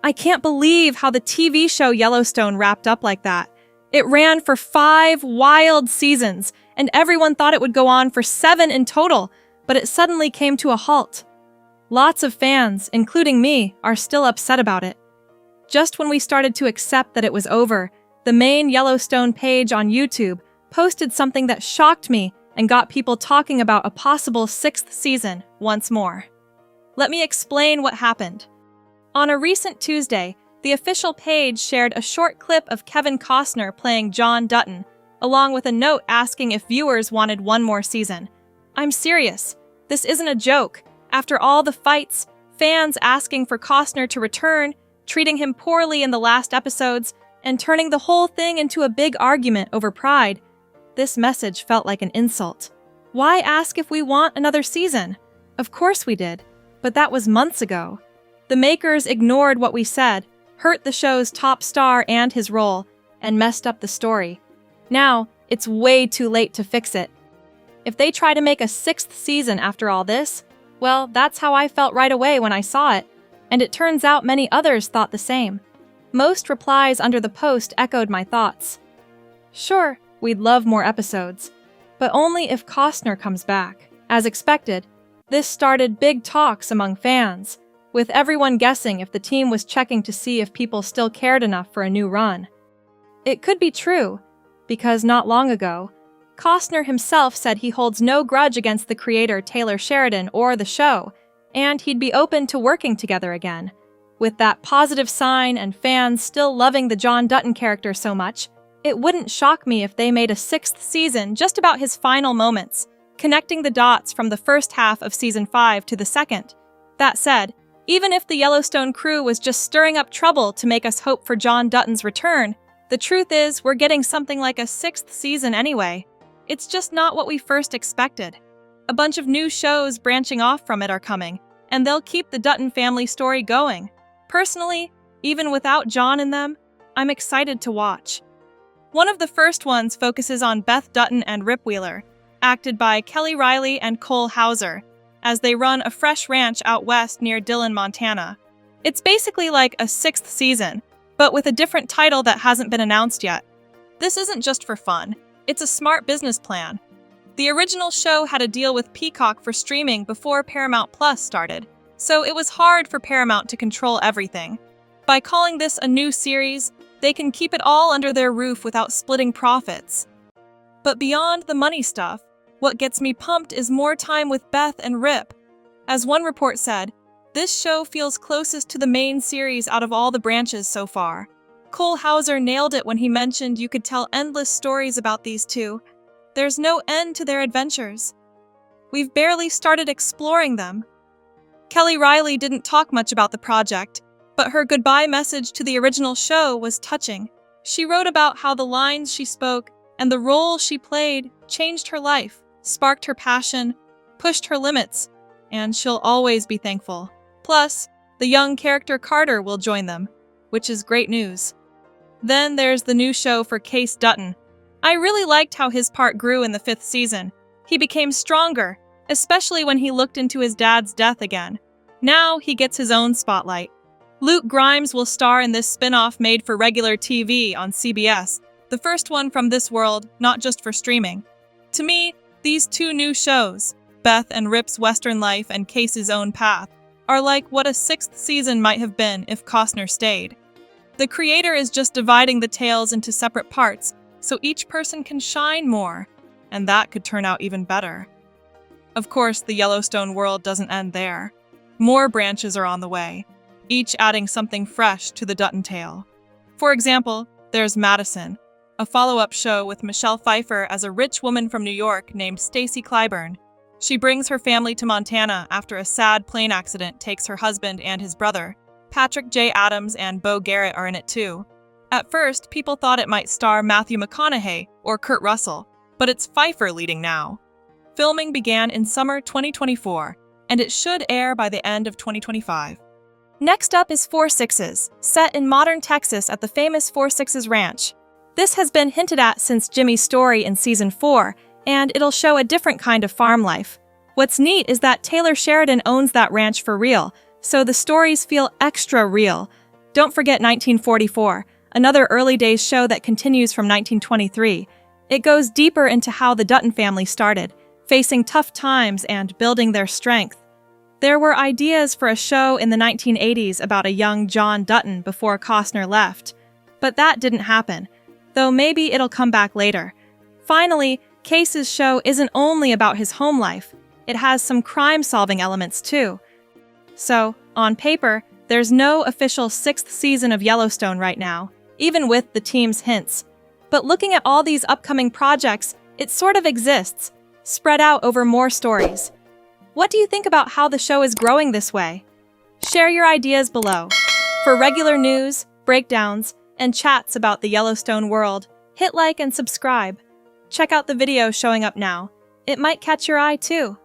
I can't believe how the TV show Yellowstone wrapped up like that. It ran for 5 wild seasons, and everyone thought it would go on for 7 in total, but it suddenly came to a halt. Lots of fans, including me, are still upset about it. Just when we started to accept that it was over, the main Yellowstone page on YouTube posted something that shocked me and got people talking about a possible 6th season once more. Let me explain what happened. On a recent Tuesday, the official page shared a short clip of Kevin Costner playing John Dutton, along with a note asking if viewers wanted one more season. I'm serious. This isn't a joke. After all the fights, fans asking for Costner to return, treating him poorly in the last episodes, and turning the whole thing into a big argument over pride, this message felt like an insult. Why ask if we want another season? Of course we did, but that was months ago. The makers ignored what we said, hurt the show's top star and his role, and messed up the story. Now, it's way too late to fix it. If they try to make a 6th season after all this, well, that's how I felt right away when I saw it, and it turns out many others thought the same. Most replies under the post echoed my thoughts. Sure, we'd love more episodes, but only if Costner comes back. As expected, this started big talks among fans, with everyone guessing if the team was checking to see if people still cared enough for a new run. It could be true, because not long ago, Costner himself said he holds no grudge against the creator Taylor Sheridan or the show, and he'd be open to working together again. With that positive sign and fans still loving the John Dutton character so much, it wouldn't shock me if they made a 6th season just about his final moments, connecting the dots from the first half of season 5 to the second. That said, even if the Yellowstone crew was just stirring up trouble to make us hope for John Dutton's return, the truth is we're getting something like a 6th season anyway. It's just not what we first expected. A bunch of new shows branching off from it are coming, and they'll keep the Dutton family story going. Personally, even without John in them, I'm excited to watch. One of the first ones focuses on Beth Dutton and Rip Wheeler, acted by Kelly Riley and Cole Hauser, as they run a fresh ranch out west near Dillon, Montana. It's basically like a 6th season, but with a different title that hasn't been announced yet. This isn't just for fun, it's a smart business plan. The original show had a deal with Peacock for streaming before Paramount Plus started, so it was hard for Paramount to control everything. By calling this a new series, they can keep it all under their roof without splitting profits. But beyond the money stuff, what gets me pumped is more time with Beth and Rip. As one report said, this show feels closest to the main series out of all the branches so far. Cole Hauser nailed it when he mentioned you could tell endless stories about these two. There's no end to their adventures. We've barely started exploring them. Kelly Riley didn't talk much about the project, but her goodbye message to the original show was touching. She wrote about how the lines she spoke and the role she played changed her life, sparked her passion, pushed her limits, and she'll always be thankful. Plus, the young character Carter will join them, which is great news. Then there's the new show for Case Dutton. I really liked how his part grew in the 5th season. He became stronger, especially when he looked into his dad's death again. Now he gets his own spotlight. Luke Grimes will star in this spin-off made for regular TV on CBS, the first one from this world, not just for streaming. To me, these 2 new shows, Beth and Rip's Western life and Case's own path, are like what a 6th season might have been if Costner stayed. The creator is just dividing the tales into separate parts, so each person can shine more, and that could turn out even better. Of course, the Yellowstone world doesn't end there. More branches are on the way, each adding something fresh to the Dutton tale. For example, there's Madison, a follow-up show with Michelle Pfeiffer as a rich woman from New York named Stacy Clyburn. She brings her family to Montana after a sad plane accident takes her husband and his brother. Patrick J. Adams and Beau Garrett are in it too. At first, people thought it might star Matthew McConaughey or Kurt Russell, but it's Pfeiffer leading now. Filming began in summer 2024, and it should air by the end of 2025. Next up is Four Sixes, set in modern Texas at the famous Four Sixes Ranch. This has been hinted at since Jimmy's story in Season 4, and it'll show a different kind of farm life. What's neat is that Taylor Sheridan owns that ranch for real, so the stories feel extra real. Don't forget 1944, another early days show that continues from 1923. It goes deeper into how the Dutton family started, facing tough times and building their strength. There were ideas for a show in the 1980s about a young John Dutton before Costner left, but that didn't happen, though maybe it'll come back later. Finally, Case's show isn't only about his home life, it has some crime-solving elements too. So, on paper, there's no official 6th season of Yellowstone right now, even with the team's hints. But looking at all these upcoming projects, it sort of exists, spread out over more stories. What do you think about how the show is growing this way? Share your ideas below. For regular news, breakdowns, and chats about the Yellowstone world, hit like and subscribe. Check out the video showing up now. It might catch your eye too.